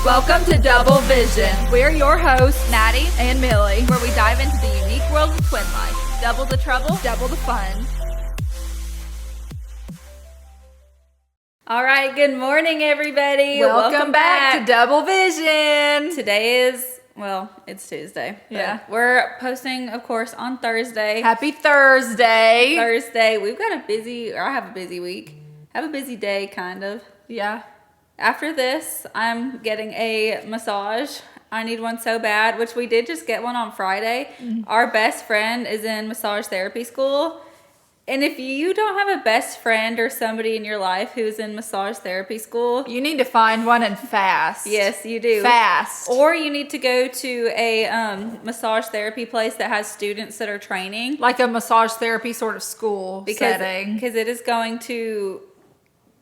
Welcome to Double Vision. We're your hosts, Maddie, and Millie, where we dive into the unique world of twin life. Double the trouble, double the fun. All right, good morning, everybody. Welcome back to Double Vision. Today is, well, it's Tuesday. Yeah. We're posting, of course, on Thursday. Happy Thursday. We've got I have a busy week. I have a busy day, kind of. Yeah. After this, I'm getting a massage. I need one so bad, which we did just get one on Friday. Mm-hmm. Our best friend is in massage therapy school. And if you don't have a best friend or somebody in your life who's in massage therapy school, you need to find one and fast. Yes, you do. Fast. Or you need to go to a massage therapy place that has students that are training. Like a massage therapy sort of school setting. Because it is going to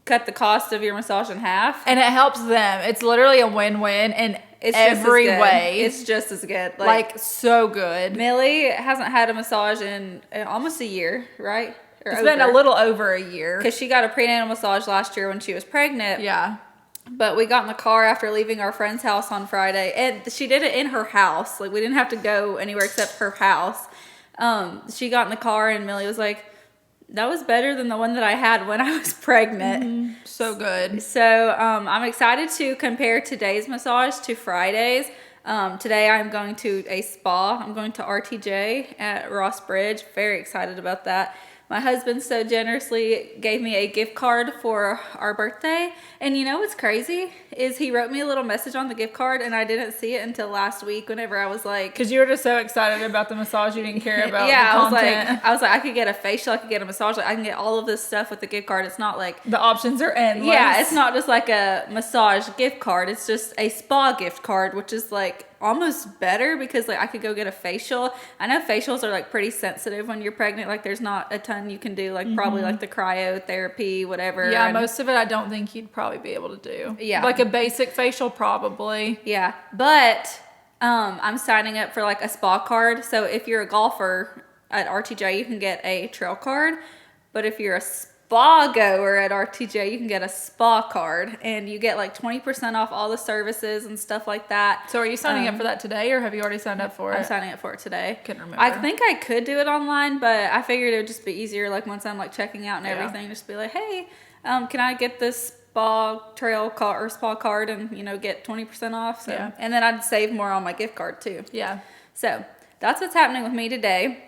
cut the cost of your massage in half. And it helps them. It's literally a win-win in every way. It's just as good. Like so good. Millie hasn't had a massage in almost a year, right? It's been a little over a year. Because she got a prenatal massage last year when she was pregnant. Yeah. But we got in the car after leaving our friend's house on Friday. And she did it in her house. Like, we didn't have to go anywhere except her house. She got in the car and Millie was like, that was better than the one that I had when I was pregnant. Mm-hmm. So good. So I'm excited to compare today's massage to Friday's. Today I'm going to a spa. I'm going to RTJ at Ross Bridge. Very excited about that. My husband so generously gave me a gift card for our birthday. And you know what's crazy is he wrote me a little message on the gift card and I didn't see it until last week whenever I was like... Because you were just so excited about the massage you didn't care about the content. I was like, I could get a facial, I could get a massage. Like, I can get all of this stuff with the gift card. It's not like... The options are endless. Yeah, it's not just like a massage gift card. It's just a spa gift card, which is like... almost better because like I could go get a facial. I know facials are like pretty sensitive when you're pregnant. Like there's not a ton you can do, like probably like the cryotherapy, whatever. Yeah, most of it I don't think you'd probably be able to do. Yeah. Like a basic facial probably. Yeah. But I'm signing up for like a spa card. So if you're a golfer at RTJ, you can get a trail card. But if you're a spa goer at RTJ, you can get a spa card and you get like 20% off all the services and stuff like that. So are you signing up for that today or have you already signed up for it? I'm signing up for it today. Couldn't remember. I think I could do it online, but I figured it would just be easier like once I'm like checking out and everything, just be like, hey, can I get this spa trail card or spa card and get 20% off? So and then I'd save more on my gift card too. Yeah. So that's what's happening with me today.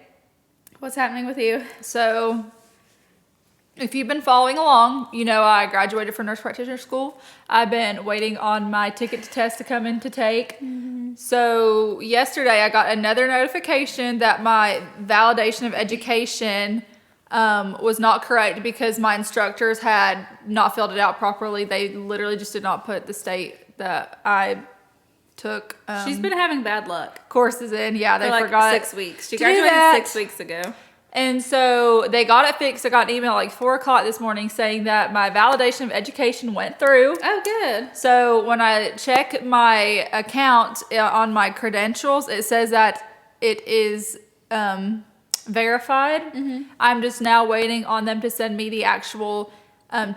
What's happening with you? So if you've been following along, I graduated from nurse practitioner school. I've been waiting on my ticket to test to come in to take. Mm-hmm. So yesterday I got another notification that my validation of education was not correct because my instructors had not filled it out properly. They literally just did not put the state that I took. She's been having bad luck. Courses in. Yeah, they for forgot. 6 weeks. She graduated 6 weeks ago. And so they got it fixed. I got an email like 4 o'clock this morning saying that my validation of education went through. Oh, good. So when I check my account on my credentials, it says that it is verified. Mm-hmm. I'm just now waiting on them to send me the actual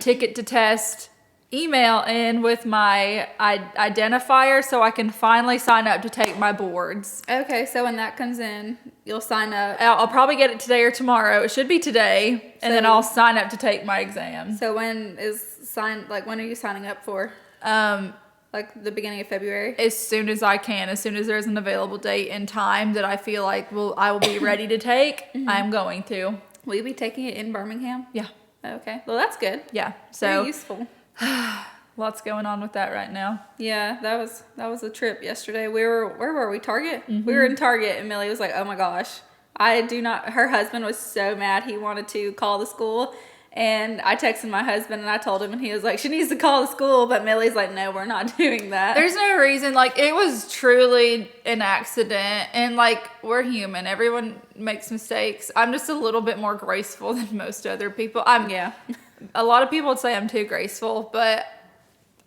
ticket to test email in with my identifier so I can finally sign up to take my boards. Okay, so when that comes in, you'll sign up. I'll probably get it today or tomorrow. It should be today, and then I'll sign up to take my exam. So when are you signing up for? Like the beginning of February? As soon as I can, as soon as there's an available date and time that I feel like I will be ready to take, I'm going to. Will you be taking it in Birmingham? Yeah. Okay. Well, that's good. Yeah. So very useful. Lots going on with that right now. Yeah, that was a trip yesterday. Where were we? Target? Mm-hmm. We were in Target and Millie was like, oh my gosh. Her husband was so mad he wanted to call the school. And I texted my husband and I told him and he was like, she needs to call the school. But Millie's like, no, we're not doing that. There's no reason. Like, it was truly an accident. And like, we're human. Everyone makes mistakes. I'm just a little bit more graceful than most other people. A lot of people would say I'm too graceful, but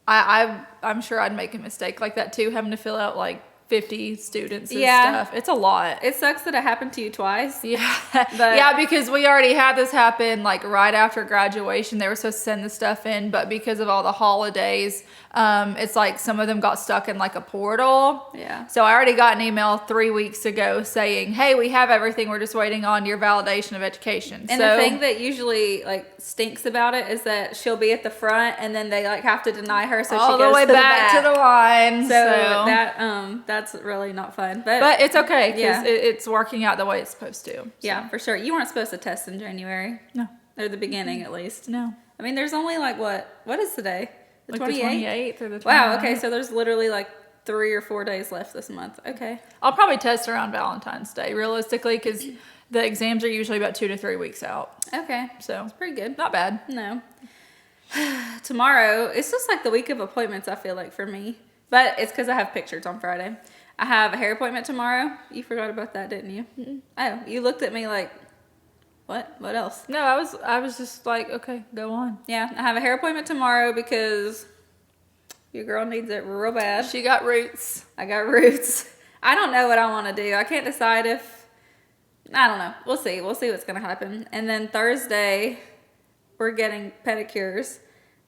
I'm sure I'd make a mistake like that too, having to fill out like 50 students and Yeah. stuff. It's a lot. It sucks that it happened to you twice. Yeah. But- yeah, because we already had this happen like right after graduation. They were supposed to send the stuff in, but because of all the holidays, it's like some of them got stuck in like a portal. Yeah. So I already got an email 3 weeks ago saying, hey, we have everything. We're just waiting on your validation of education. And the thing that usually like stinks about it is that she'll be at the front and then they like have to deny her, so all she goes the way to back the to the line. So that's really not fun. But it's okay because Yeah. it's working out the way it's supposed to. So. yeah, for sure. You weren't supposed to test in January. No. Or the beginning at least. No. I mean, there's only like what is today? The Like 28th? the 28th or the 29th. Wow, okay, so there's literally like 3 or 4 days left this month. Okay. I'll probably test around Valentine's Day, realistically, because the exams are usually about 2 to 3 weeks out. Okay. So, It's pretty good. not bad. No. Tomorrow, it's just like the week of appointments, I feel like, for me. But it's because I have pictures on Friday. I have a hair appointment tomorrow. You forgot about that, didn't you? Mm-mm. Oh, you looked at me like, what? What else? No, I was just like, okay, go on. Yeah, I have a hair appointment tomorrow because your girl needs it real bad. She got roots. I got roots. I don't know what I want to do. I can't decide if... I don't know. We'll see. We'll see what's going to happen. And then Thursday, we're getting pedicures.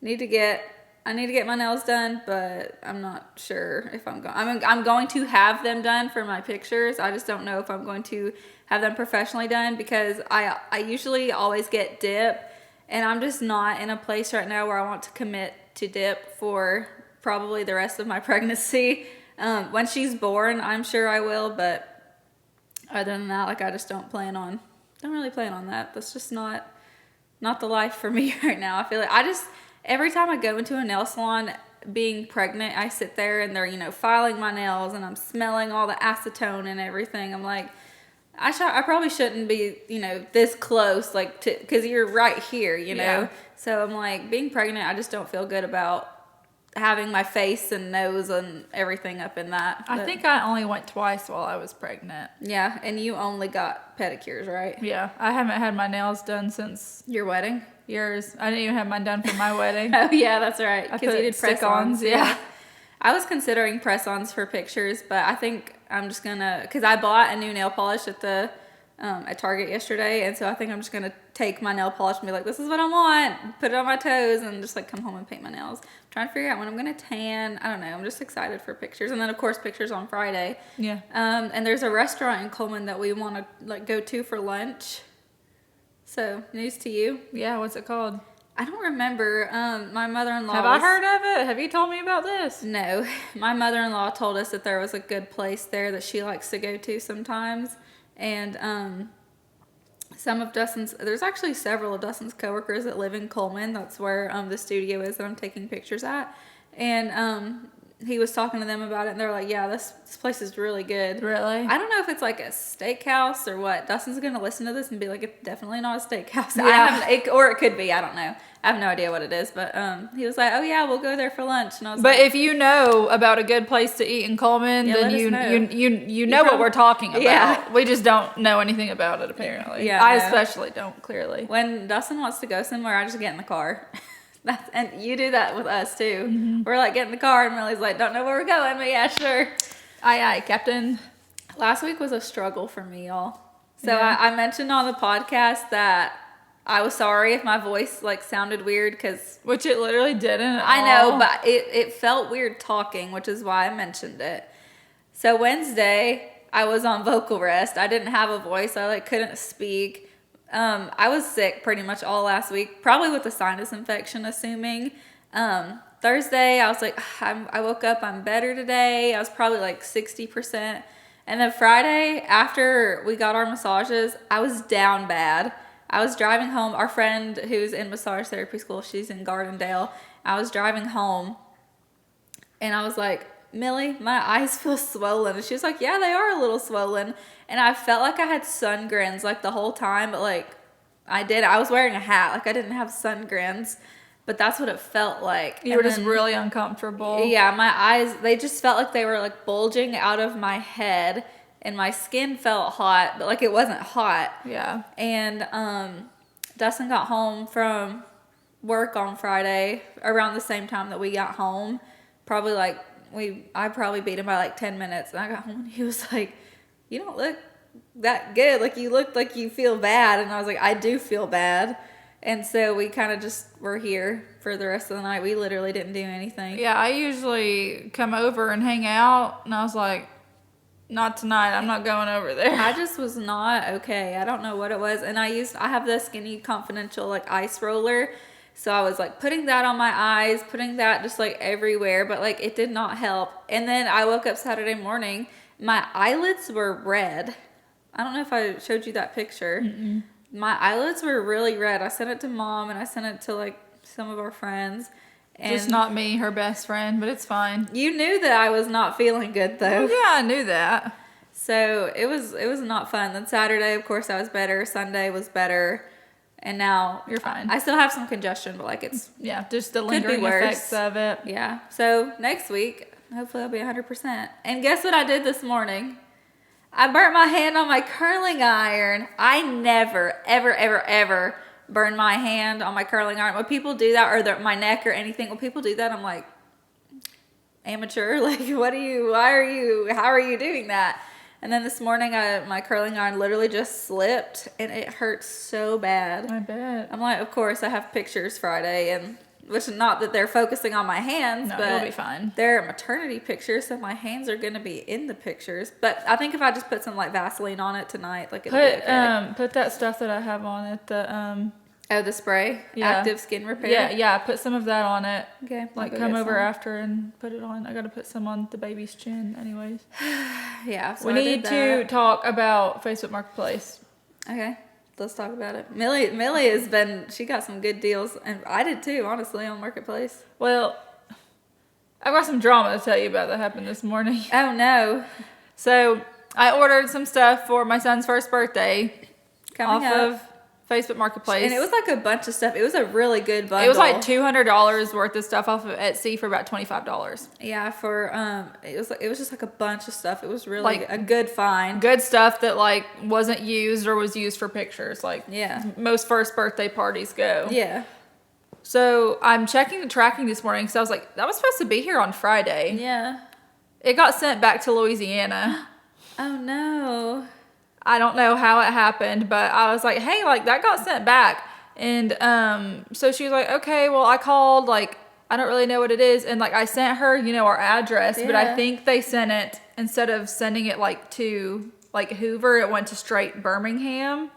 I need to get my nails done, but I'm not sure if I'm going... I'm going to have them done for my pictures. I just don't know if I'm going to have them professionally done because I usually always get dip, and I'm just not in a place right now where I want to commit to dip for probably the rest of my pregnancy. When she's born, I'm sure I will, but other than that, like I just don't really plan on that. That's just not the life for me right now. I feel like every time I go into a nail salon being pregnant, I sit there and they're, filing my nails and I'm smelling all the acetone and everything. I'm like, I probably shouldn't be, this close, like, because you're right here, Yeah. So I'm like, being pregnant, I just don't feel good about having my face and nose and everything up in that. I think I only went twice while I was pregnant. Yeah, and you only got pedicures, right? Yeah, I haven't had my nails done since Your wedding? yours. I didn't even have mine done for my wedding. Oh, yeah, that's right. I Because you put did stick-ons, press-ons. yeah. I was considering press-ons for pictures, but I think I'm just going to... Because I bought a new nail polish at Target yesterday, and so I think I'm just going to take my nail polish and be like, this is what I want, put it on my toes, and just like come home and paint my nails. I'm trying to figure out when I'm going to tan. I don't know. I'm just excited for pictures. And then, of course, pictures on Friday. Yeah. And there's a restaurant in Coleman that we want to like go to for lunch. So, news to you. Yeah, what's it called? I don't remember. My mother-in-law Have I heard of it? Have you told me about this? No. My mother-in-law told us that there was a good place there that she likes to go to sometimes. And some of Dustin's... There's actually several of Dustin's coworkers that live in Coleman. That's where the studio is that I'm taking pictures at. And he was talking to them about it, and they're like, yeah, this place is really good. Really? I don't know if it's like a steakhouse or what. Dustin's going to listen to this and be like, it's definitely not a steakhouse. Yeah. Or it could be. I don't know. I have no idea what it is. But he was like, oh, yeah, we'll go there for lunch. And I was But like, if you know about a good place to eat in Coleman, Yeah, then let us you know. you know what we're talking about. Yeah. We just don't know anything about it, apparently. Yeah, I no. especially don't, clearly. when Dustin wants to go somewhere, I just get in the car. And you do that with us, too. We're like, get in the car, and Millie's like, don't know where we're going, but yeah, sure. Aye, Captain. Last week was a struggle for me, y'all. So Yeah. I mentioned on the podcast that I was sorry if my voice like sounded weird because Which it literally didn't. I know, but it felt weird talking, which is why I mentioned it. So Wednesday, I was on vocal rest. I didn't have a voice. I like couldn't speak. I was sick pretty much all last week, probably with a sinus infection, assuming. Thursday, I was like, I woke up, I'm better today. I was probably like 60%. And then Friday, after we got our massages, I was down bad. I was driving home. Our friend who's in massage therapy school, she's in Gardendale. I was driving home, and I was like, Millie, my eyes feel swollen. And she was like, yeah, they are a little swollen. And I felt like I had sun grins like the whole time, but like I did. I was wearing a hat. Like I didn't have sun grins, but that's what it felt like. You were just really uncomfortable. Yeah, my eyes, they just felt like they were like bulging out of my head, and my skin felt hot, but like it wasn't hot. Yeah. And Dustin got home from work on Friday around the same time that we got home, probably like I probably beat him by like 10 minutes. And I got home and he was like, you don't look that good. Like, you look like you feel bad. And I was like, I do feel bad. And so we kind of just were here for the rest of the night. We literally didn't do anything. Yeah, I usually come over and hang out, and I was like, not tonight. I'm not going over there. I just was not okay. I don't know what it was. And I have the Skinny Confidential like ice roller. So I was like putting that on my eyes, putting that just like everywhere, but like it did not help. And then I woke up Saturday morning, my eyelids were red. I don't know if I showed you that picture. Mm-mm. My eyelids were really red. I sent it to Mom and I sent it to like some of our friends. And Just not me, her best friend, but it's fine. you knew that I was not feeling good though. Oh, yeah, I knew that. So it was not fun. Then Saturday, of course, I was better. Sunday was better. And now You're fine. I still have some congestion, but like it's, Yeah, just the be lingering worse. effects of it. yeah. So next week, hopefully I'll be 100%. And guess what I did this morning? I burnt my hand on my curling iron. I never, ever, ever, ever burn my hand on my curling iron. When people do that, or my neck or anything, when people do that, I'm like, amateur. Like, how are you doing that? And then this morning, my curling iron literally just slipped, and it hurts so bad. I bet. I'm like, of course, I have pictures Friday, and which is not that they're focusing on my hands, No, but it'll be fine. they're maternity pictures, so my hands are gonna be in the pictures. But I think if I just put some like Vaseline on it tonight, like it'll be okay. Put that stuff that I have on it, The spray, yeah. active skin repair. Yeah, put some of that on it. Okay. I'll Like, go come get over some. after and put it on. I gotta put some on the baby's chin anyways. Yeah. So We I did need to that. talk about Facebook Marketplace. Okay. Let's talk about it. Millie she got some good deals, and I did too, honestly, on Marketplace. Well, I've got some drama to tell you about that happened this morning. Oh no. So, I ordered some stuff for my son's first birthday Coming off up. of Facebook Marketplace. And it was like a bunch of stuff. It was a really good bundle. It was like $200 worth of stuff off of Etsy for about $25. Yeah, for it was just like a bunch of stuff. It was really Like, a good find. Good stuff that like wasn't used or was used for pictures. Like Yeah. most first birthday parties go. Yeah. So I'm checking the tracking this morning because I was like, that was supposed to be here on Friday. Yeah. It got sent back to Louisiana. Oh no. I don't know how it happened, but I was like, hey, like that got sent back. And so she was like, okay, well I called, like I don't really know what it is. And like I sent her, our address, but I Yeah. think they sent it, instead of sending it like to like Hoover, it went to straight Birmingham.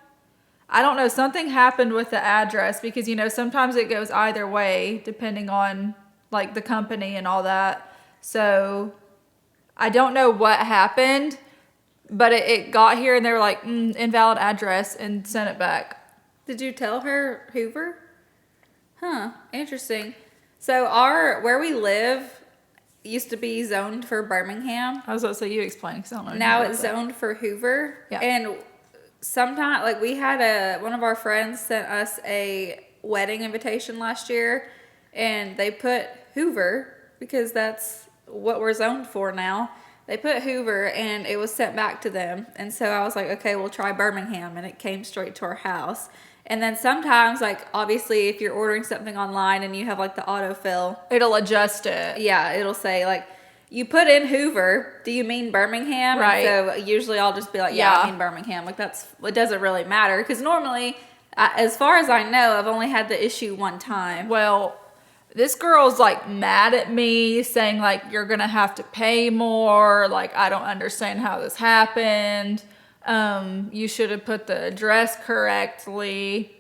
I don't know, something happened with the address because, sometimes it goes either way depending on like the company and all that. So I don't know what happened, but it got here and they were like, invalid address, and sent it back. Did you tell her Hoover? Huh. Interesting. So where we live used to be zoned for Birmingham. I was about to say, you explain because I don't know. Now anything it's about that. zoned for Hoover. Yeah. And sometimes, like, we had one of our friends sent us a wedding invitation last year, and they put Hoover because that's what we're zoned for now. They put Hoover, and it was sent back to them. And so I was like, okay, we'll try Birmingham, and it came straight to our house. And then sometimes, like, obviously, if you're ordering something online and you have, like, the autofill, It'll adjust it. yeah, it'll say, like, you put in Hoover, do you mean Birmingham? Right. And so usually I'll just be like, yeah, Yeah. I mean Birmingham. Like, it doesn't really matter. Because normally, as far as I know, I've only had the issue one time. Well, this girl's like mad at me, saying like, you're gonna have to pay more. Like, I don't understand how this happened. You should have put the address correctly.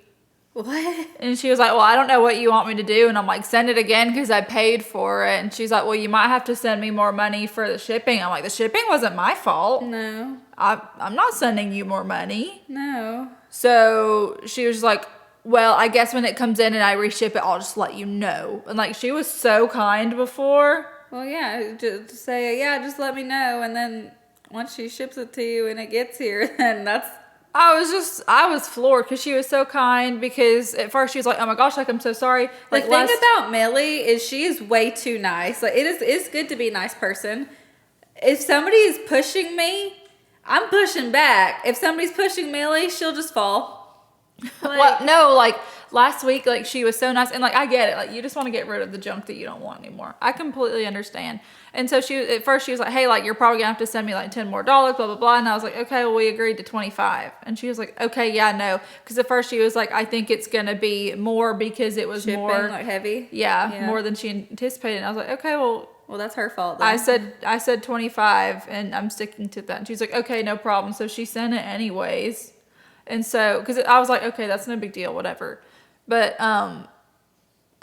What? And she was like, well, I don't know what you want me to do. And I'm like, send it again because I paid for it. And she's like, well, you might have to send me more money for the shipping. I'm like, the shipping wasn't my fault. No. I'm not sending you more money. No. So she was like, well, I guess when it comes in and I reship it, I'll just let you know. And like, she was so kind before. Well, yeah, just say, yeah, just let me know. And then once she ships it to you and it gets here, then that's... I was floored because she was so kind, because at first she was like, oh my gosh, like, I'm so sorry. The Like, thing about Millie is she is way too nice. Like, it's good to be a nice person. If somebody is pushing me, I'm pushing back. If somebody's pushing Millie, she'll just fall. Like, well, no, like last week, like, she was so nice. And, like, I get it. Like, you just want to get rid of the junk that you don't want anymore. I completely understand. And so at first she was like, hey, like, you're probably going to have to send me, like, $10 more, blah, blah, blah. And I was like, okay, well, we agreed to 25. And she was like, okay, yeah, no. Because at first she was like, I think it's going to be more because it was Shipping, more. like, heavy? Yeah, more than she anticipated. And I was like, okay, well, that's her fault, then. I said 25, and I'm sticking to that. And she's like, okay, no problem. So she sent it anyways. And so, because I was like, okay, that's no big deal, whatever. But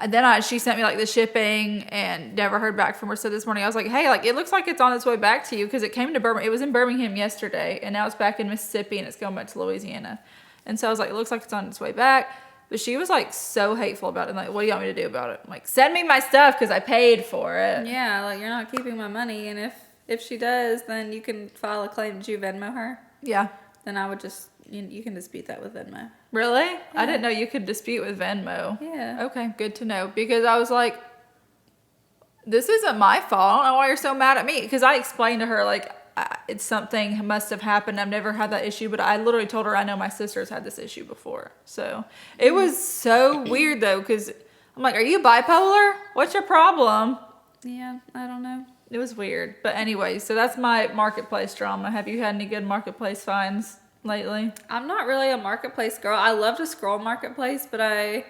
then she sent me, like, the shipping and never heard back from her. So this morning I was like, hey, like, it looks like it's on its way back to you, because it came to Birmingham. It was in Birmingham yesterday, and now it's back in Mississippi, and it's going back to Louisiana. And so I was like, it looks like it's on its way back. But she was, like, so hateful about it. Like, what do you want me to do about it? I'm like, send me my stuff because I paid for it. Yeah, like, you're not keeping my money. And if she does, then you can file a claim. Did you Venmo her? Yeah. Then I would just, you can dispute that with Venmo. Really? Yeah. I didn't know you could dispute with Venmo. Yeah. Okay, good to know. Because I was like, this isn't my fault. I don't know why you're so mad at me. Because I explained to her, like, it's something must have happened. I've never had that issue, but I literally told her I know my sister's had this issue before. So it was so weird though, because I'm like, are you bipolar? What's your problem? Yeah, I don't know. It was weird. But anyway, so that's my marketplace drama. Have you had any good marketplace finds lately? I'm not really a marketplace girl. I love to scroll marketplace, but I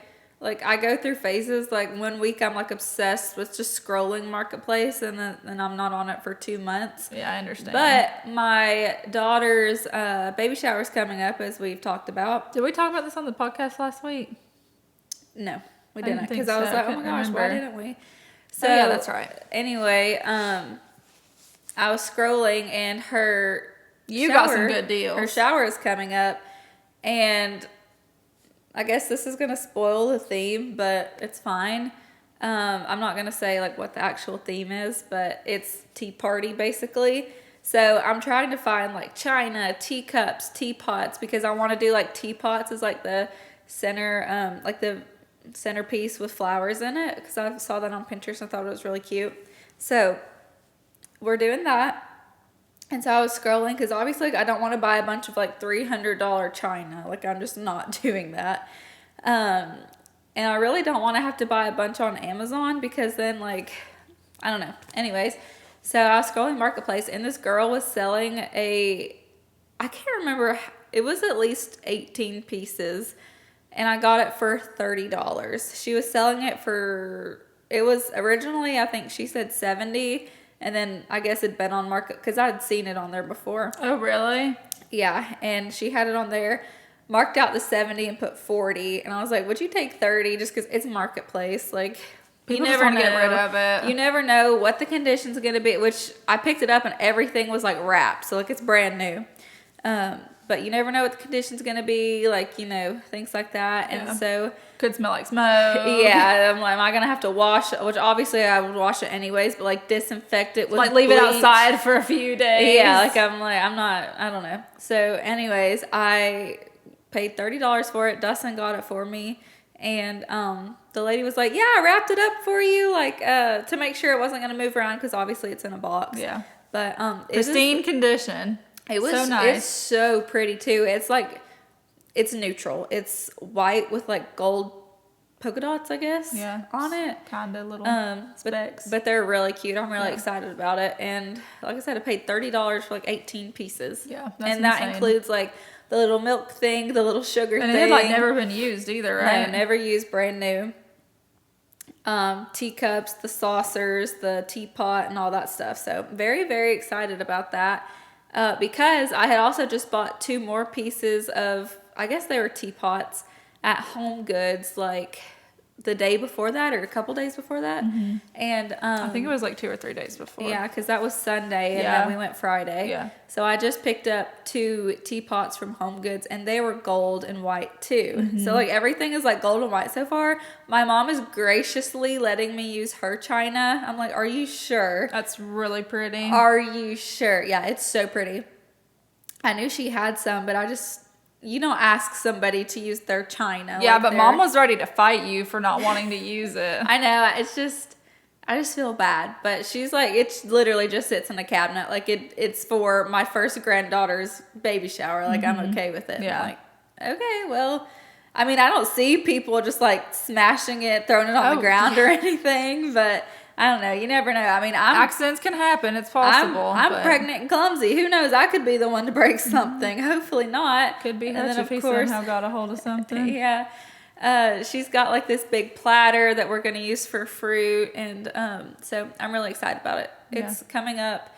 go through phases. Like, 1 week I'm, like, obsessed with just scrolling marketplace, and then I'm not on it for 2 months. Yeah, I understand. But my daughter's baby shower is coming up, as we've talked about. Did we talk about this on the podcast last week? No, we I didn't didn't, think because I was so. like, I oh my gosh, couldn't why remember. didn't we? So Yeah, that's right. Anyway, I was scrolling, and her You shower, got some good deals. Her shower is coming up, and I guess this is gonna spoil the theme, but it's fine. I'm not gonna say, like, what the actual theme is, but it's tea party basically. So I'm trying to find, like, china, teacups, teapots, because I want to do, like, teapots as, like, the center, like the centerpiece with flowers in it, because I saw that on Pinterest and thought it was really cute. So we're doing that. And so I was scrolling, because obviously, like, I don't want to buy a bunch of, like, $300 china. Like, I'm just not doing that. And I really don't want to have to buy a bunch on Amazon, because then, like, I don't know. Anyways, so I was scrolling Marketplace, and this girl was selling I can't remember, it was at least 18 pieces, and I got it for $30. She was selling it it was originally, I think she said 70, and then I guess it'd been on market, because I'd seen it on there before. Oh, really? Yeah, and she had it on there, marked out the 70 and put 40, and I was like, would you take 30 just because it's Marketplace? Like, People just want to get rid of it. You never know what the condition's going to be, which I picked it up and everything was, like, wrapped, so, like, it's brand new. But you never know what the condition's going to be, like, you know, things like that. And so could smell like smoke. Yeah, I'm like, am I going to have to wash it? Which obviously I would wash it anyways, but, like, disinfect it with like, leave it bleach. outside for a few days. Yeah, like, I don't know. So anyways, I paid $30 for it. Dustin got it for me. And the lady was like, yeah, I wrapped it up for you, like, to make sure it wasn't going to move around, because obviously it's in a box. Yeah. But pristine condition. It was so nice. It's so pretty too. It's like, it's neutral. It's white with, like, gold polka dots, I guess. Yeah. On it. Kind of little specks. But they're really cute. I'm really excited about it. And like I said, I paid $30 for, like, 18 pieces. Yeah. That's and that insane. includes, like, the little milk thing, the little sugar thing. And it had, like, never been used either, right? No, never used, brand new. Teacups, the saucers, the teapot, and all that stuff. So very, very excited about that. Because I had also just bought 2 more pieces of, I guess they were teapots, at Home Goods, like, the day before that, or a couple days before that. Mm-hmm. And I think it was like 2 or 3 days before. Yeah, because that was Sunday, and then we went Friday. Yeah. So I just picked up 2 teapots from Home Goods, and they were gold and white too. Mm-hmm. So, like, everything is, like, gold and white so far. My mom is graciously letting me use her china. I'm like, are you sure? That's really pretty. Are you sure? Yeah, it's so pretty. I knew she had some, but you don't ask somebody to use their china. Yeah, like, but Mom was ready to fight you for not wanting to use it. I know. It's just, I just feel bad. But she's like, it literally just sits in a cabinet. Like, it's for my first granddaughter's baby shower. Like, I'm okay with it. Yeah. I'm like, okay, well, I mean, I don't see people just like smashing it, throwing it on the ground or anything, but I don't know. You never know. I mean, accidents can happen. It's possible. I'm pregnant and clumsy. Who knows? I could be the one to break something. Hopefully not. Could be And her then, if he somehow got a hold of something. Yeah. She's got like this big platter that we're going to use for fruit. And so I'm really excited about it. It's coming up.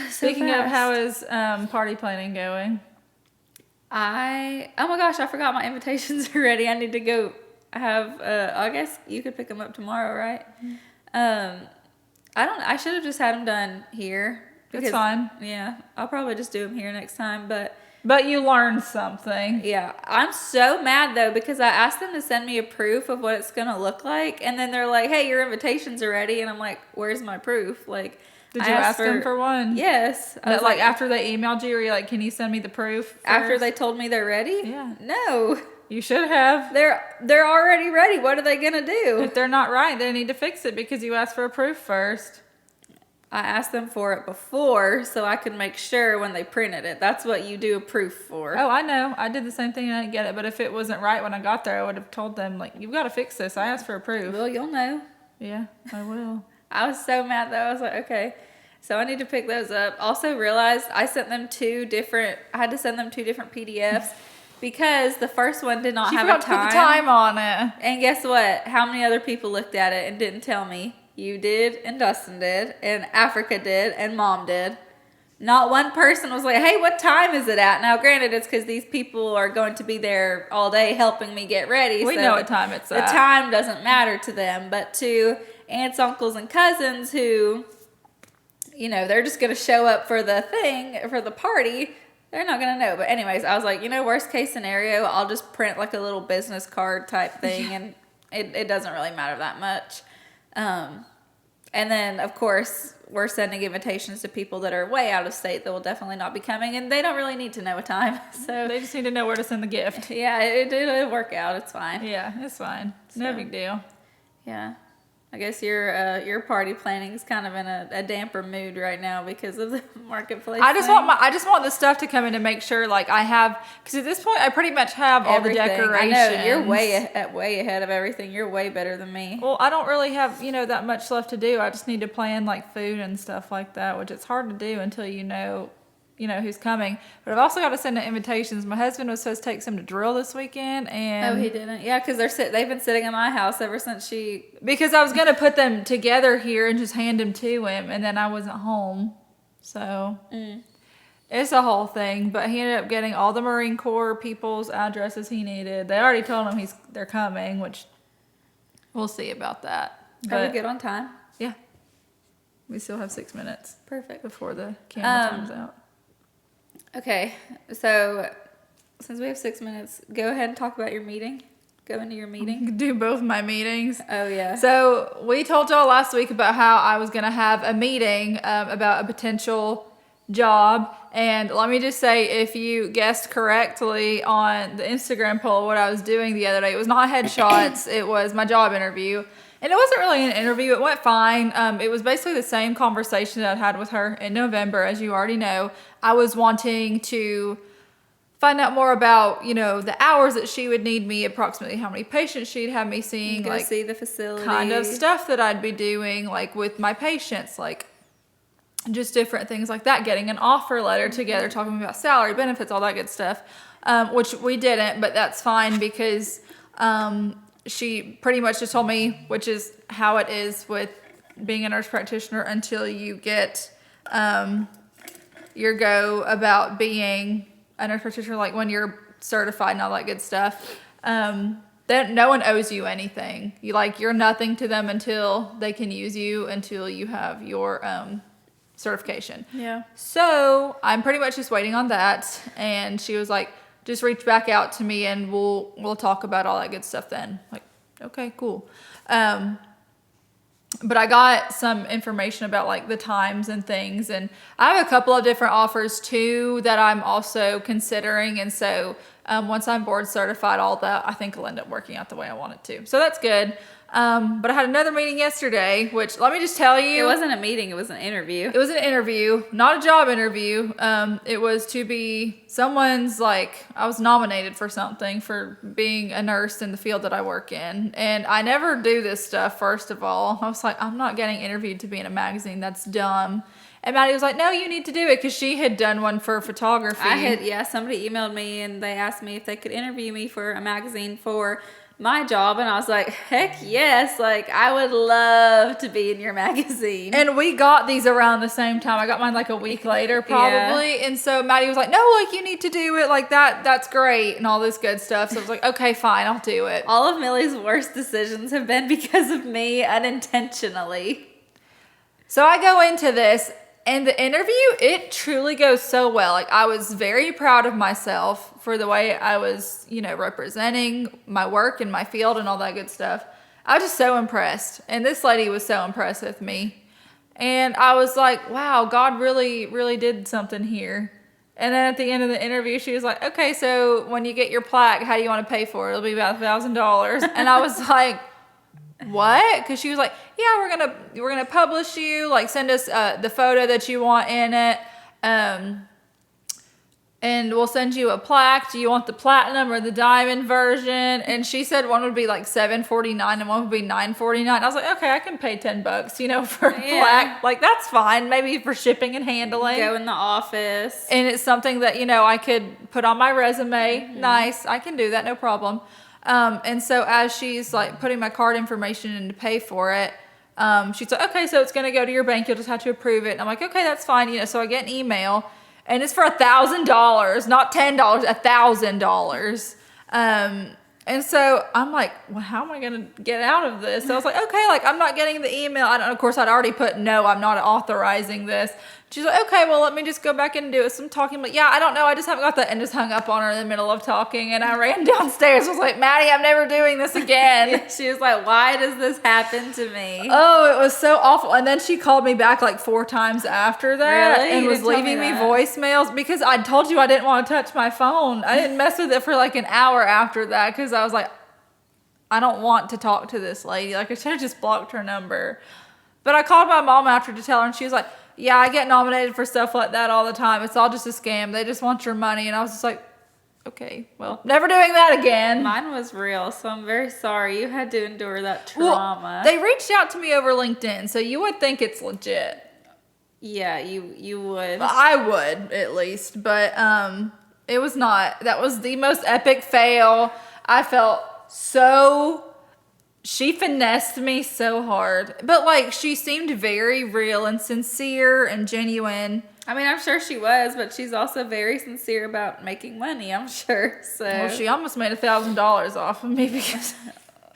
Speaking of, how is party planning going? Oh my gosh, I forgot my invitations are ready. I need to go have, I guess you could pick them up tomorrow, right? I should have just had them done here. It's fine. Yeah, I'll probably just do them here next time, but you learned something. Yeah, I'm so mad though because I asked them to send me a proof of what it's gonna look like, and then they're like, "Hey, your invitations are ready," and I'm like, "Where's my proof?" Like, did you ask them for one? Yes. I was like, after they emailed you, were you like, "Can you send me the proof first?" After they told me they're ready? Yeah. No. You should have. They're already ready. What are they gonna do? If they're not right, they need to fix it because you asked for a proof first. I asked them for it before so I could make sure when they printed it. That's what you do a proof for. Oh, I know. I did the same thing and I didn't get it. But if it wasn't right when I got there, I would have told them, like, you've got to fix this. I asked for a proof. Well, you'll know. Yeah, I will. I was so mad though. I was like, okay. So I need to pick those up. Also realized I had to send them 2 different PDFs because the first one did not have a time. She forgot to put the time on it. And guess what? How many other people looked at it and didn't tell me? You did, and Dustin did, and Africa did, and Mom did. Not one person was like, hey, what time is it at? Now, granted, it's because these people are going to be there all day helping me get ready. We know what time it's at. The time doesn't matter to them. But to aunts, uncles, and cousins who, you know, they're just going to show up for the thing, for the party, they're not going to know. But anyways, I was like, you know, worst case scenario, I'll just print like a little business card type thing, and it doesn't really matter that much. And then, of course, we're sending invitations to people that are way out of state that will definitely not be coming, and they don't really need to know a time. So they just need to know where to send the gift. Yeah, it'll work out. It's fine. Yeah, it's fine. No big deal. Yeah. I guess your party planning is kind of in a damper mood right now because of the marketplace. I just want the stuff to come in to make sure, like, I have, because at this point I pretty much have all the decorations. I know you're way ahead of everything. You're way better than me. Well, I don't really have that much left to do. I just need to plan like food and stuff like that, which it's hard to do until you know who's coming. But I've also got to send out invitations. My husband was supposed to take some to drill this weekend, and he didn't. Yeah, because they've been sitting in my house ever since because I was gonna put them together here and just hand them to him, and then I wasn't home, so it's a whole thing. But he ended up getting all the Marine Corps people's addresses he needed. They already told him they're coming, which we'll see about that. Are we good on time? Yeah, we still have 6 minutes. Perfect. Before the camera time's out. Okay, so since we have 6 minutes, go ahead and talk about your meeting. Go into your meeting. Do both my meetings. Oh, yeah. So we told y'all last week about how I was going to have a meeting about a potential job. And let me just say, if you guessed correctly on the Instagram poll what I was doing the other day, it was not headshots. It was my job interview. And it wasn't really an interview. It went fine. It was basically the same conversation that I had with her in November, as you already know. I was wanting to find out more about, the hours that she would need me, approximately how many patients she'd have me seeing. Go see the facility. Kind of stuff that I'd be doing, like with my patients, like just different things like that. Getting an offer letter together, talking about salary, benefits, all that good stuff, which we didn't, but that's fine because she pretty much just told me, which is how it is with being a nurse practitioner until you get your go about being a nurse practitioner, like when you're certified and all that good stuff. Then no one owes you anything. You're nothing to them until they can use you, until you have your certification. Yeah. So I'm pretty much just waiting on that. And she was like, just reach back out to me and we'll talk about all that good stuff then. Like, okay, cool. But I got some information about like the times and things, and I have a couple of different offers too that I'm also considering. And so once I'm board certified, all that I think will end up working out the way I want it to. So that's good. But I had another meeting yesterday, which let me just tell you. It wasn't a meeting, it was an interview. It was an interview, not a job interview. It was to be someone's, like, I was nominated for something for being a nurse in the field that I work in. And I never do this stuff, first of all. I was like, I'm not getting interviewed to be in a magazine. That's dumb. And Maddie was like, no, you need to do it, because she had done one for photography. Somebody emailed me and they asked me if they could interview me for a magazine for my job, and I was like, heck yes, like I would love to be in your magazine. And we got these around the same time. I got mine like a week later probably. Yeah. And so Maddie was like, no, like you need to do it like that. That's great. And all this good stuff. So I was like, okay, fine, I'll do it. All of Millie's worst decisions have been because of me unintentionally. So I go into this, and the interview, it truly goes so well. Like, I was very proud of myself for the way I was, representing my work and my field and all that good stuff. I was just so impressed. And this lady was so impressed with me. And I was like, wow, God really, really did something here. And then at the end of the interview, she was like, okay, so when you get your plaque, how do you want to pay for it? It'll be about $1,000. And I was like, what? Because she was like, yeah, we're gonna publish you, like send us the photo that you want in it, and we'll send you a plaque. Do you want the platinum or the diamond version? And she said one would be like $749 and one would be $949. I was like, okay, I can pay $10, for a plaque. Like, that's fine. Maybe for shipping and handling. Go in the office. And it's something that, I could put on my resume. Mm-hmm. Nice. I can do that. No problem. And so as she's like putting my card information in to pay for it, she's like, okay, so it's going to go to your bank. You'll just have to approve it. And I'm like, okay, that's fine. So I get an email, and it's for $1,000, not $10, $1,000. And so I'm like, well, how am I going to get out of this? So I was like, okay, like I'm not getting the email. Of course, I'd already put, no, I'm not authorizing this. She's like, okay, well, let me just go back and do some talking. But yeah, I don't know. I just haven't got that. And just hung up on her in the middle of talking. And I ran downstairs. I was like, Maddie, I'm never doing this again. She was like, why does this happen to me? Oh, it was so awful. And then she called me back like 4 times after that. Really? And was leaving me voicemails because I told you I didn't want to touch my phone. I didn't mess with it for like an hour after that because I was like, I don't want to talk to this lady. Like, I should have just blocked her number. But I called my mom after to tell her, and she was like, yeah, I get nominated for stuff like that all the time. It's all just a scam. They just want your money. And I was just like, okay, well, never doing that again. Mine was real, so I'm very sorry. You had to endure that trauma. Well, they reached out to me over LinkedIn, so you would think it's legit. Yeah, you would. I would, at least. But it was not. That was the most epic fail. I felt so... She finessed me so hard. But, like, she seemed very real and sincere and genuine. I mean, I'm sure she was, but she's also very sincere about making money, I'm sure. So. Well, she almost made $1,000 off of me because...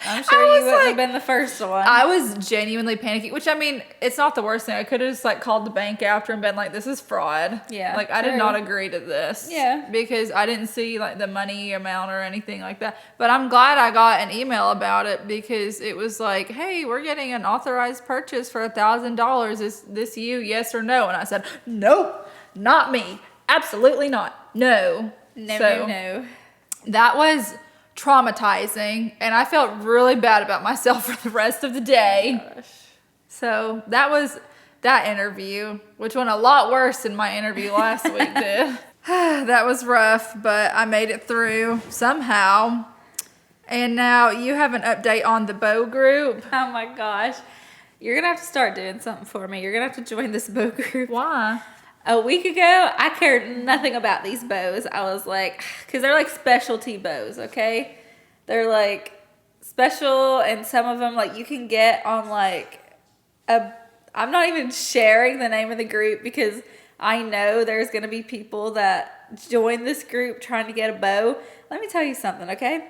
I'm sure you wouldn't have been the first one. I was genuinely panicking, which, I mean, it's not the worst thing. I could have just, like, called the bank after and been like, this is fraud. Yeah. Like, I did not agree to this. Yeah. Because I didn't see, like, the money amount or anything like that. But I'm glad I got an email about it because it was like, hey, we're getting an authorized purchase for $1,000. Is this you, yes or no? And I said, nope, not me. Absolutely not. No. No. That was... traumatizing, and I felt really bad about myself for the rest of the day. Oh gosh. So that was that interview, which went a lot worse than my interview last week did. That was rough, but I made it through somehow. And now you have an update on the bow group. Oh my gosh. You're gonna have to start doing something for me. You're gonna have to join this bow group. Why? A week ago, I cared nothing about these bows. I was like, because they're like specialty bows, okay? They're like special, and some of them like you can get on like I'm not even sharing the name of the group because I know there's going to be people that join this group trying to get a bow. Let me tell you something, okay?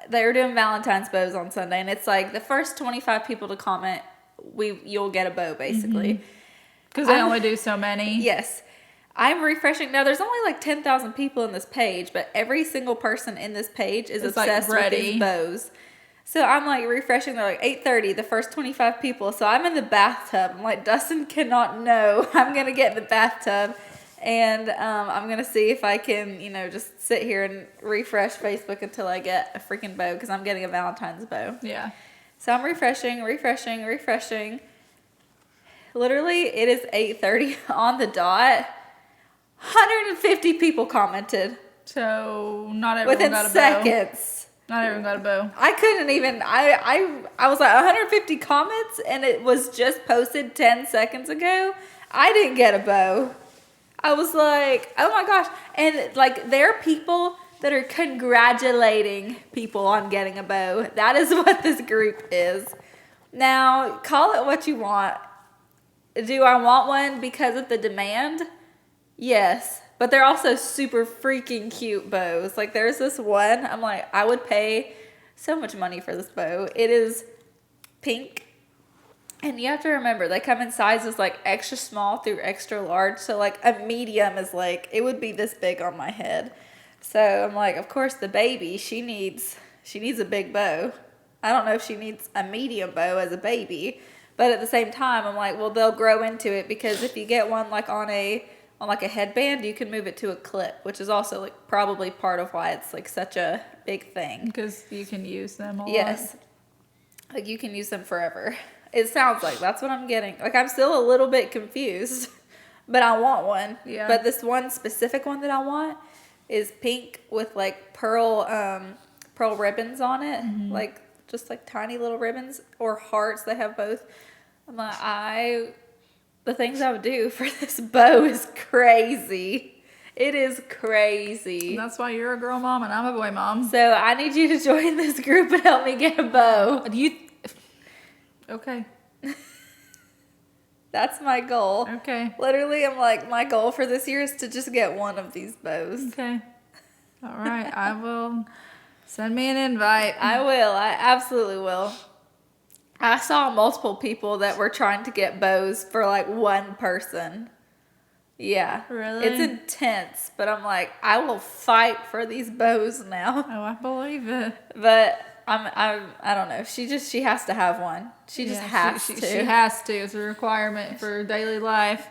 They were doing Valentine's bows on Sunday, and it's like the first 25 people to comment, you'll get a bow, basically. Mm-hmm. Because they only do so many. Yes. I'm refreshing. Now, there's only like 10,000 people in this page, but every single person in this page is obsessed with these bows. So I'm like refreshing. They're like 8:30, the first 25 people. So I'm in the bathtub. I'm like, Dustin cannot know. I'm going to get in the bathtub. And I'm going to see if I can, just sit here and refresh Facebook until I get a freaking bow, because I'm getting a Valentine's bow. Yeah. So I'm refreshing. Literally, it is 8:30 on the dot. 150 people commented. So not everyone got a bow. Within seconds. Not everyone got a bow. I couldn't even, I was like 150 comments, and it was just posted 10 seconds ago. I didn't get a bow. I was like, oh my gosh. And like, there are people that are congratulating people on getting a bow. That is what this group is. Now, call it what you want. Do I want one because of the demand? Yes. But they're also super freaking cute bows. Like, there's this one, I'm like, I would pay so much money for this bow. It is pink. And you have to remember, they come in sizes like extra small through extra large. So like a medium is like, it would be this big on my head. So I'm like, of course the baby, she needs a big bow. I don't know if she needs a medium bow as a baby. But at the same time, I'm like, well, they'll grow into it, because if you get one like on a headband, you can move it to a clip, which is also like probably part of why it's like such a big thing. Because you can use them a lot. Yes. Like, you can use them forever. It sounds like that's what I'm getting. Like, I'm still a little bit confused, but I want one. Yeah. But this one specific one that I want is pink with like pearl ribbons on it. Mm-hmm. Like, just like tiny little ribbons or hearts. They have both. I'm like, the things I would do for this bow is crazy. It is crazy. And that's why you're a girl mom and I'm a boy mom. So I need you to join this group and help me get a bow. Okay. That's my goal. Okay. Literally, I'm like, my goal for this year is to just get one of these bows. Okay. All right. I will send me an invite. I will. I absolutely will. I saw multiple people that were trying to get bows for like one person. Yeah. Really? It's intense, but I'm like, I will fight for these bows now. Oh, I believe it. But I don't know. She has to have one. She just has to. She has to. It's a requirement for daily life.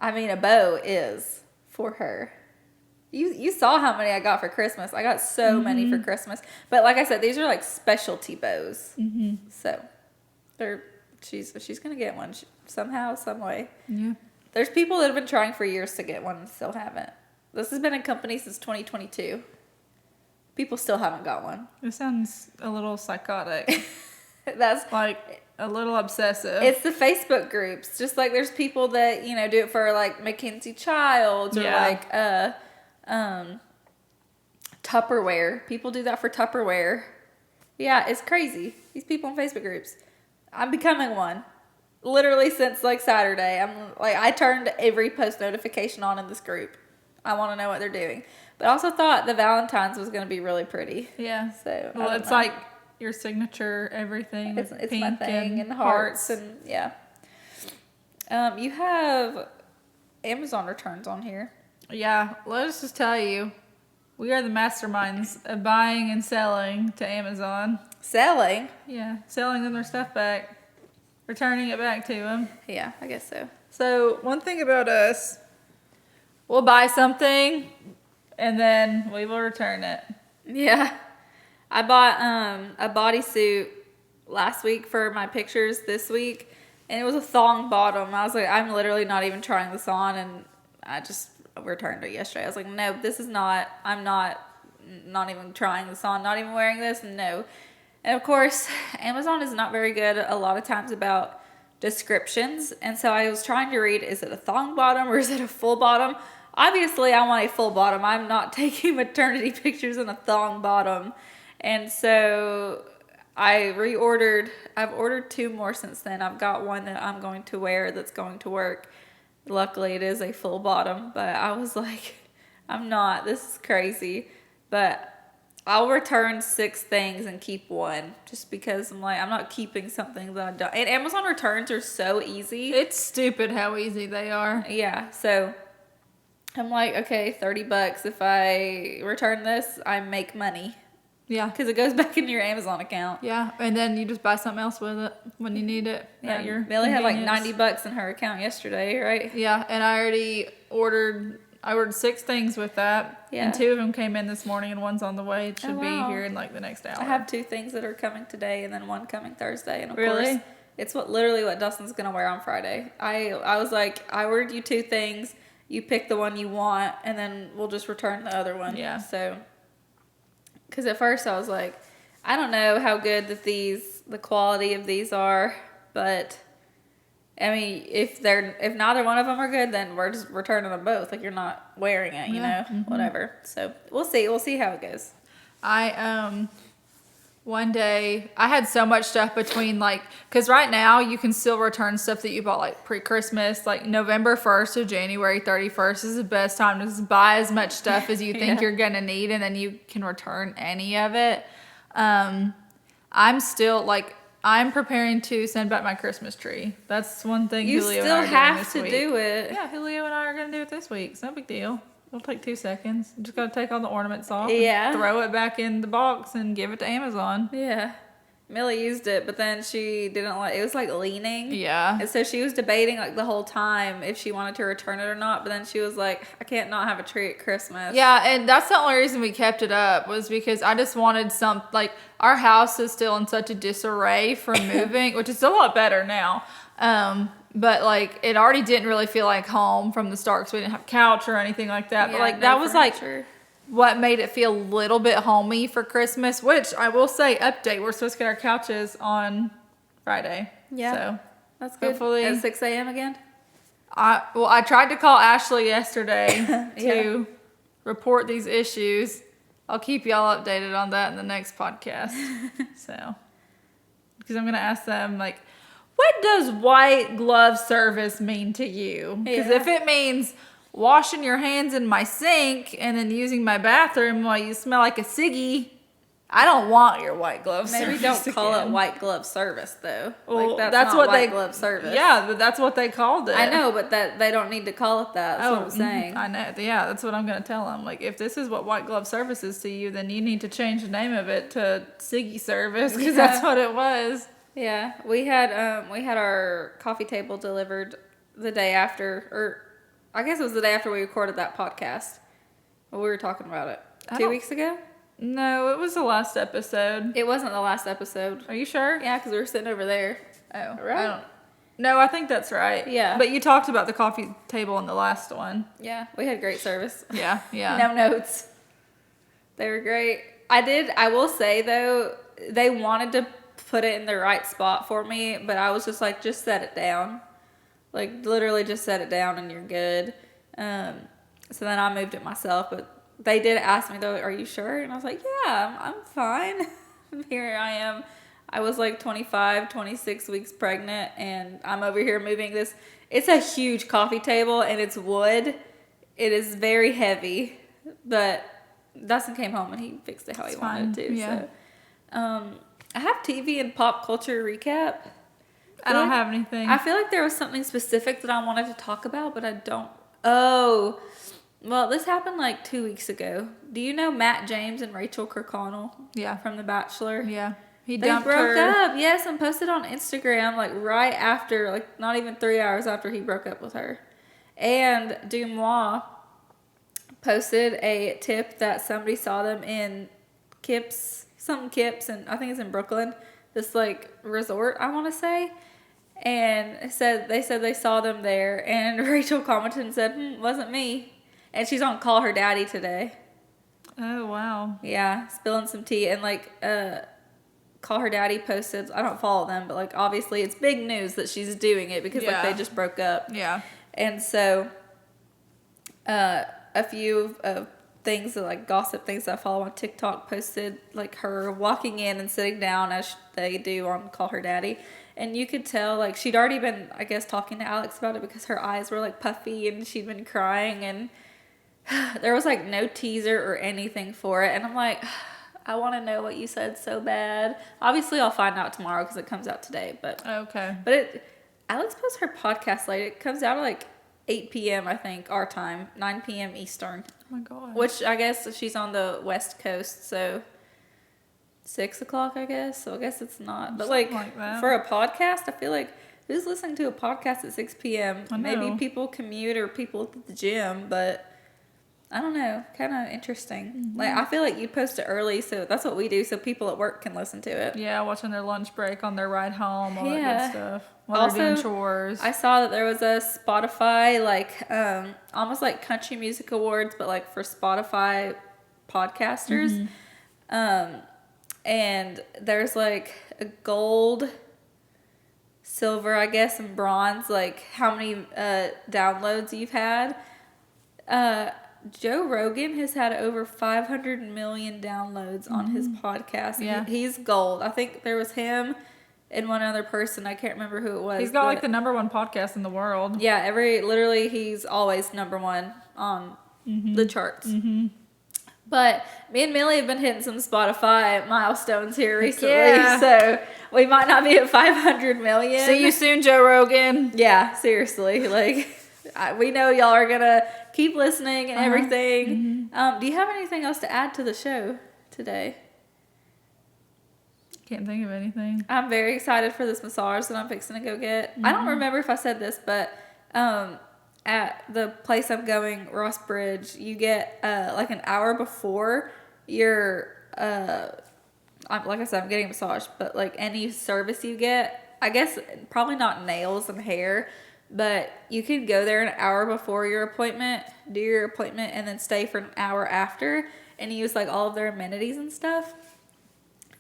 I mean, a bow is for her. You saw how many I got for Christmas. I got so many for Christmas. But like I said, these are like specialty bows. Mm-hmm. So she's gonna get one somehow, some way. Yeah. There's people that have been trying for years to get one and still haven't. This has been in company since 2022. People still haven't got one. It sounds a little psychotic. That's like a little obsessive. It's the Facebook groups. Just like there's people that, do it for like Mackenzie Childs or like Tupperware. People do that for Tupperware. Yeah, it's crazy. These people in Facebook groups. I'm becoming one. Literally since like Saturday. I turned every post notification on in this group. I want to know what they're doing. But I also thought the Valentine's was going to be really pretty. Yeah. So well, it's like your signature, everything. It's pink my thing, and hearts and yeah. You have Amazon returns on here. Yeah, let us just tell you, we are the masterminds of buying and selling to Amazon. Selling? Yeah, selling them their stuff back, returning it back to them. Yeah, I guess so. So one thing about us, we'll buy something and then we will return it. Yeah. I bought a bodysuit last week for my pictures this week, and it was a thong bottom. I was like, I'm literally not even trying this on, and I just returned it yesterday. I was like, no, this is not, I'm not even trying this on, not even wearing this, no. And of course, Amazon is not very good a lot of times about descriptions, and so I was trying to read, is it a thong bottom or is it a full bottom? Obviously, I want a full bottom. I'm not taking maternity pictures in a thong bottom. And so I reordered. I've ordered 2 more since then. I've got one that I'm going to wear that's going to work. Luckily, it is a full bottom. But I was like, I'm not. This is crazy. But I'll return 6 things and keep 1. Just because I'm like, I'm not keeping something that I don't. And Amazon returns are so easy. It's stupid how easy they are. Yeah, so I'm like, okay, $30. If I return this, I make money. Yeah. Because it goes back into your Amazon account. Yeah, and then you just buy something else with it when you need it at your Millie had like convenience. $90 in her account yesterday, right? Yeah, and I ordered 6 things with that. Yeah. And 2 of them came in this morning and one's on the way. It should wow. be here in like the next hour. I have 2 things that are coming today and then 1 coming Thursday. And of Really? course, it's literally what Dustin's going to wear on Friday. I was like, I ordered you 2 things. You pick the one you want and then we'll just return the other one. Yeah. So, because at first I was like, I don't know how good that the quality of these are, but I mean, if neither one of them are good, then we're just returning them both. Like, you're not wearing it, you know, whatever. So we'll see how it goes. One day I had so much stuff between because right now you can still return stuff that you bought like pre-Christmas, like November 1st to January 31st is the best time to just buy as much stuff as you think you're going to need, and then you can return any of it. I'm still I'm preparing to send back my Christmas tree. That's one thing You Julio still and I are doing have this to week. do it. Yeah, Julio and I are going to do it this week. It's no big deal. It'll take 2 seconds. You just got to take all the ornaments off. Yeah. And throw it back in the box and give it to Amazon. Yeah. Millie used it, but then she didn't it was like leaning. Yeah. And so she was debating like the whole time if she wanted to return it or not, but then she was like, I can't not have a tree at Christmas. Yeah, and that's the only reason we kept it up was because I just wanted our house is still in such a disarray from moving, which is a lot better now. But it already didn't really feel like home from the start because we didn't have a couch or anything like that. Yeah, But no that was furniture. What made it feel a little bit homey for Christmas, which I will say, update, we're supposed to get our couches on Friday. Yeah. So That's good. hopefully At 6 a.m. again? I tried to call Ashley yesterday Yeah. to report these issues. I'll keep y'all updated on that in the next podcast. So, because I'm going to ask them, what does white glove service mean to you? Because if it means washing your hands in my sink and then using my bathroom while you smell like a ciggy, I don't want your white glove service. Maybe don't call again. it white glove service, though. Well, that's not what white glove service. Yeah, but that's what they called it. I know, but that they don't need to call it that. That's what I'm saying. I know. Yeah, that's what I'm going to tell them. If this is what white glove service is to you, then you need to change the name of it to Siggy service because that's what it was. Yeah, we had our coffee table delivered the day after, or I guess it was the day after we recorded that podcast. Well, we were talking about it 2 weeks ago. No, it was the last episode. It wasn't the last episode. Are you sure? Yeah, because we were sitting over there. Oh, Right? No, I think that's right. Yeah. But you talked about the coffee table in the last one. Yeah, we had great service. Yeah, yeah. No notes. They were great. I will say though, they wanted to put it in the right spot for me, but I was just like, just set it down. Literally just set it down and you're good. So then I moved it myself, but they did ask me though, are you sure? And I was like, yeah, I'm fine. Here I am. I was 25, 26 weeks pregnant, and I'm over here moving this. It's a huge coffee table, and it's wood. It is very heavy, but Dustin came home and he fixed it how he wanted to. Yeah. So, I have TV and pop culture recap. I don't have anything. I feel like there was something specific that I wanted to talk about, but I don't. Oh, well, this happened 2 weeks ago. Do you know Matt James and Rachael Kirkconnell? Yeah. From The Bachelor? Yeah. They dumped broke her. up, yes, and posted on Instagram right after, not even 3 hours after he broke up with her. And Dumois posted a tip that somebody saw them in Kips, and I think it's in Brooklyn, this resort, I want to say. And they said they saw them there, and Rachel commented and said, wasn't me. And she's on Call Her Daddy today. Oh, wow. Yeah, spilling some tea. And Call Her Daddy posted, I don't follow them, but obviously it's big news that she's doing it because they just broke up. Yeah. And so a few of things that gossip things that I follow on TikTok posted her walking in and sitting down as they do on Call Her Daddy. And you could tell she'd already been, I guess, talking to Alex about it because her eyes were puffy and she'd been crying, and there was no teaser or anything for it. And I'm like, I want to know what you said so bad. Obviously, I'll find out tomorrow because it comes out today. But Okay. Alex posts her podcast late. It comes out at 8 p.m. I think our time, 9 p.m. Eastern. Oh my God. Which I guess she's on the West Coast, so 6 o'clock, I guess. So I guess it's not. But Something like that. for a podcast, I feel like who's listening to a podcast at 6 p.m.? I know. Maybe people commute or people at the gym, but I don't know. Kind of interesting. Mm-hmm. Like, I feel like you post it early, so that's what we do, so people at work can listen to it. Yeah, watching their lunch break on their ride home, all that Yeah. good stuff. While they're doing chores. I saw that there was a Spotify, almost like country music awards, but like for Spotify podcasters. Mm-hmm. And there's like a gold, silver, I guess, and bronze, like how many downloads you've had. Joe Rogan has had over 500 million downloads on his podcast. Yeah. He's gold. I think there was him and one other person. I can't remember who it was. He's got like the #1 podcast in the world. Yeah, literally he's always #1 on the charts. Mm-hmm. But me and Millie have been hitting some Spotify milestones here recently, Yeah. so we might not be at 500 million. See you soon, Joe Rogan. Yeah, seriously. We know y'all are going to keep listening and everything. Mm-hmm. Do you have anything else to add to the show today? Can't think of anything. I'm very excited for this massage that I'm fixing to go get. I don't remember if I said this, but at the place I'm going, Ross Bridge, you get like an hour before your like I said, I'm getting a massage, but like any service you get, I guess probably not nails and hair, but you can go there an hour before your appointment, do your appointment, and then stay for an hour after and use like all of their amenities and stuff.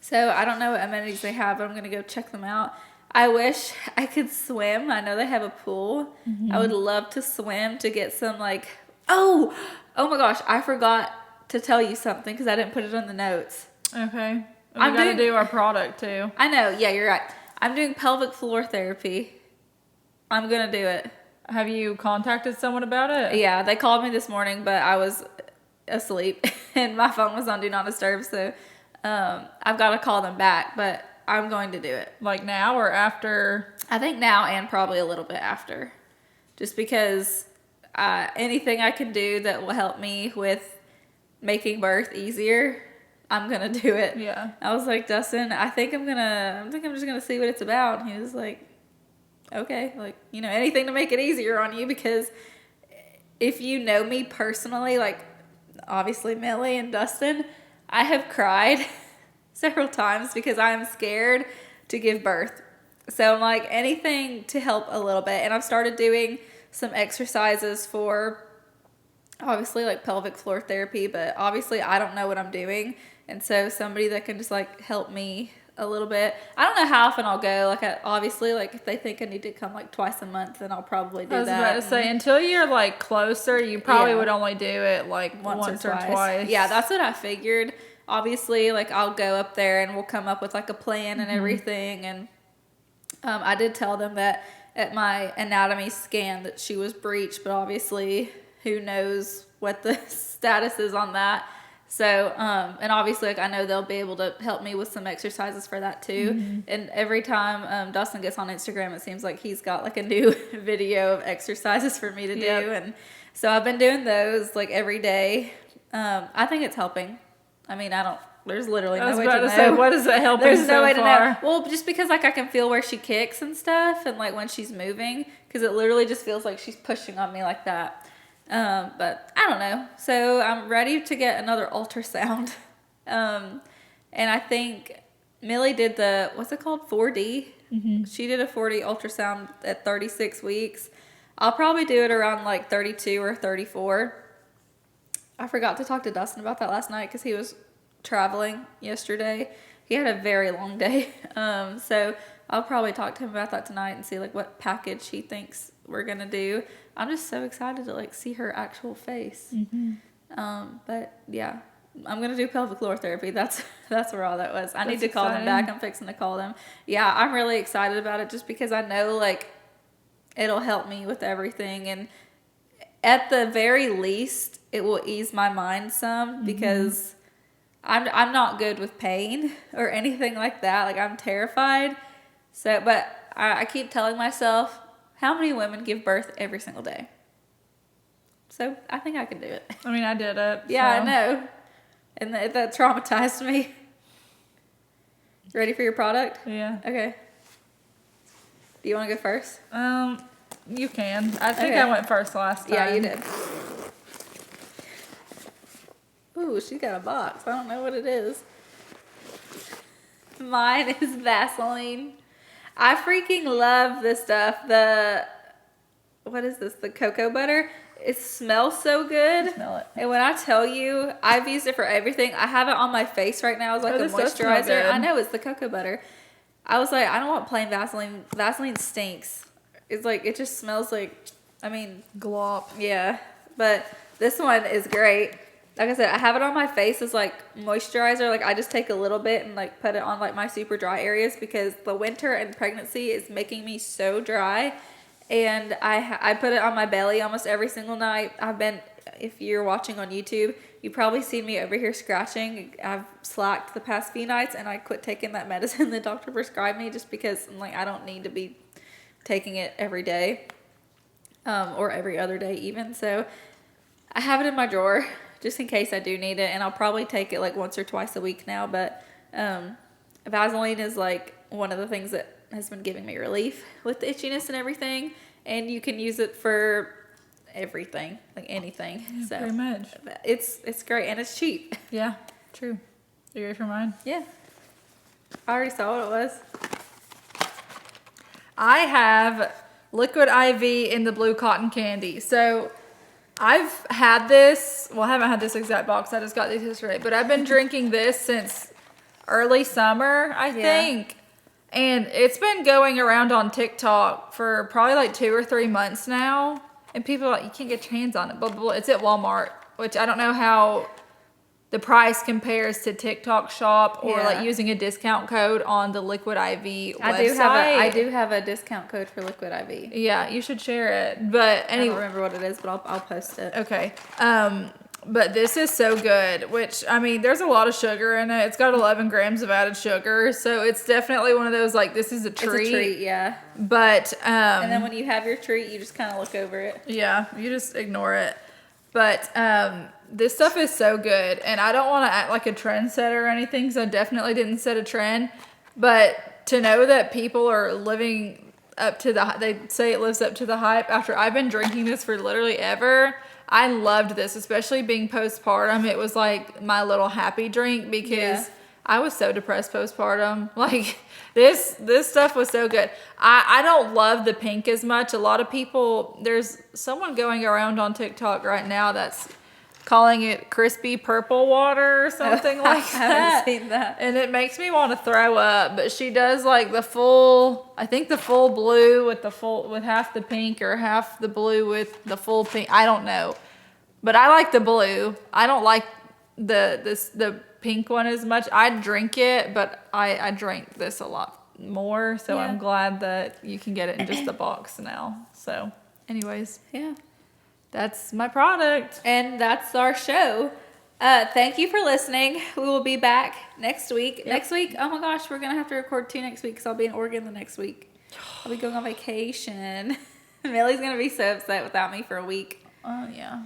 So I don't know what amenities they have, but I'm going to go check them out. I wish I could swim. I know they have a pool. I would love to swim to get some oh my gosh, I forgot to tell you something because I didn't put it on the notes. Okay. We got to do our product too. I know. Yeah, you're right. I'm doing pelvic floor therapy. I'm going to do it. Have you contacted someone about it? Yeah, they called me this morning, but I was asleep and my phone was on Do Not Disturb, so I've got to call them back, but I'm going to do it. Like now or after? I think now and probably a little bit after. Just because anything I can do that will help me with making birth easier, I'm going to do it. Yeah. I was like, Dustin, I think I'm just going to see what it's about. And he was like, okay, anything to make it easier on you, because if you know me personally, like obviously Millie and Dustin, I have cried several times because I am scared to give birth. So I'm like, anything to help a little bit. And I've started doing some exercises for obviously like pelvic floor therapy, but obviously I don't know what I'm doing. And so somebody that can just like help me a little bit. I don't know how often I'll go. Obviously, if they think I need to come like twice a month, then I'll probably do that. I was about to say, until you're like closer, you probably would only do it like once or twice. Yeah, that's what I figured. Obviously, I'll go up there and we'll come up with like a plan and everything. And I did tell them that at my anatomy scan that she was breached, but obviously who knows what the status is on that. So, and obviously, I know they'll be able to help me with some exercises for that too. And every time Dustin gets on Instagram, it seems like he's got like a new video of exercises for me to do. And so I've been doing those like every day. I think it's helping. I mean, there's literally no way to know. I was about to say, what is it helping There's no way far? to know. Well, just because I can feel where she kicks and stuff and when she's moving, because it literally just feels like she's pushing on me like that. But I don't know. So I'm ready to get another ultrasound. And I think Millie did what's it called? 4D. She did a 4D ultrasound at 36 weeks. I'll probably do it around 32 or 34. I forgot to talk to Dustin about that last night because he was traveling yesterday. He had a very long day. So I'll probably talk to him about that tonight and see what package he thinks we're going to do. I'm just so excited to see her actual face. But yeah, I'm going to do pelvic floor therapy. That's where all that was. I need to call them back. I'm fixing to call them. Yeah, I'm really excited about it just because I know it'll help me with everything. And at the very least, it will ease my mind some because I'm not good with pain or anything like that. I'm terrified. So, but I keep telling myself, how many women give birth every single day? So I think I can do it. I mean, I did it. Yeah, so. I know. And that traumatized me. Ready for your product? Yeah. Okay. Do you want to go first? You can. I think Okay. I went first last time. Yeah, you did. Ooh, she's got a box. I don't know what it is. Mine is Vaseline. I freaking love this stuff. What is this? The cocoa butter. It smells so good. Smell it. And when I tell you, I've used it for everything. I have it on my face right now as like a this does smell moisturizer. good. I know it's the cocoa butter. I was like, I don't want plain Vaseline. Vaseline stinks. It's like, it just smells like, I mean, Glop. yeah. But this one is great. Like I said, I have it on my face as like moisturizer. Like I just take a little bit and like put it on like my super dry areas because the winter and pregnancy is making me so dry. And I put it on my belly almost every single night. If you're watching on YouTube, you probably seen me over here scratching. I've slacked the past few nights and I quit taking that medicine the doctor prescribed me just because I'm like, I don't need to be taking it every day. Or every other day even. So I have it in my drawer just in case I do need it. And I'll probably take it like once or twice a week now. But Vaseline is like one of the things that has been giving me relief with the itchiness and everything. And you can use it for everything, like anything. Yeah, so pretty much. It's great and it's cheap. Yeah, true. You ready for mine? Yeah. I already saw what it was. I have liquid IV in the blue cotton candy. So I've had this, well, I haven't had this exact box. I just got these yesterday, but I've been drinking this since early summer, I think. And it's been going around on TikTok for probably like 2 or 3 months now. And people are like, you can't get your hands on it. But it's at Walmart, which I don't know how the price compares to TikTok shop or like using a discount code on the Liquid IV website. I do have a discount code for Liquid IV. Yeah, you should share it. But anyway, I don't remember what it is, but I'll post it. Okay. But this is so good, which, I mean, there's a lot of sugar in it. It's got 11 grams of added sugar. So it's definitely one of those, like, this is a treat. It's a treat, yeah. But, and then when you have your treat, you just kind of look over it. Yeah, you just ignore it. But, this stuff is so good. And I don't want to act like a trendsetter or anything, because I definitely didn't set a trend. But to know that people are living up to they say it lives up to the hype after I've been drinking this for literally ever. I loved this, especially being postpartum. It was like my little happy drink because I was so depressed postpartum. Like this stuff was so good. I don't love the pink as much. A lot of people, there's someone going around on TikTok right now that's calling it crispy purple water or something like that. I haven't seen that. And it makes me want to throw up. But she does like the full blue with half the pink or half the blue with the full pink. I don't know. But I like the blue. I don't like the pink one as much. I drink it, but I drink this a lot more. So I'm glad that you can get it in just the box now. So anyways. Yeah. That's my product. And that's our show. Thank you for listening. We will be back next week. Next week, oh my gosh, we're going to have to record 2 next week because I'll be in Oregon the next week. I'll be going on vacation. Millie's going to be so upset without me for a week. Oh, yeah.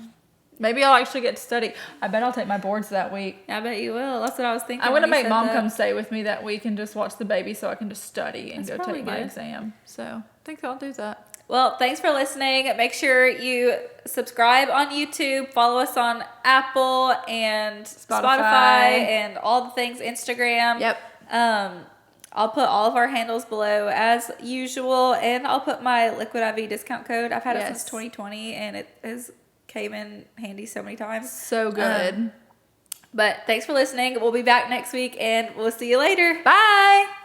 Maybe I'll actually get to study. I bet I'll take my boards that week. I bet you will. That's what I was thinking. I'm going to make mom come stay with me that week and just watch the baby so I can just study and That's go take my good. exam. So I think I'll do that. Well, thanks for listening. Make sure you subscribe on YouTube, follow us on Apple and Spotify and all the things, Instagram. Yep. I'll put all of our handles below as usual, and I'll put my Liquid IV discount code. I've had it since 2020, and it has came in handy so many times. So good. But thanks for listening. We'll be back next week, and we'll see you later. Bye.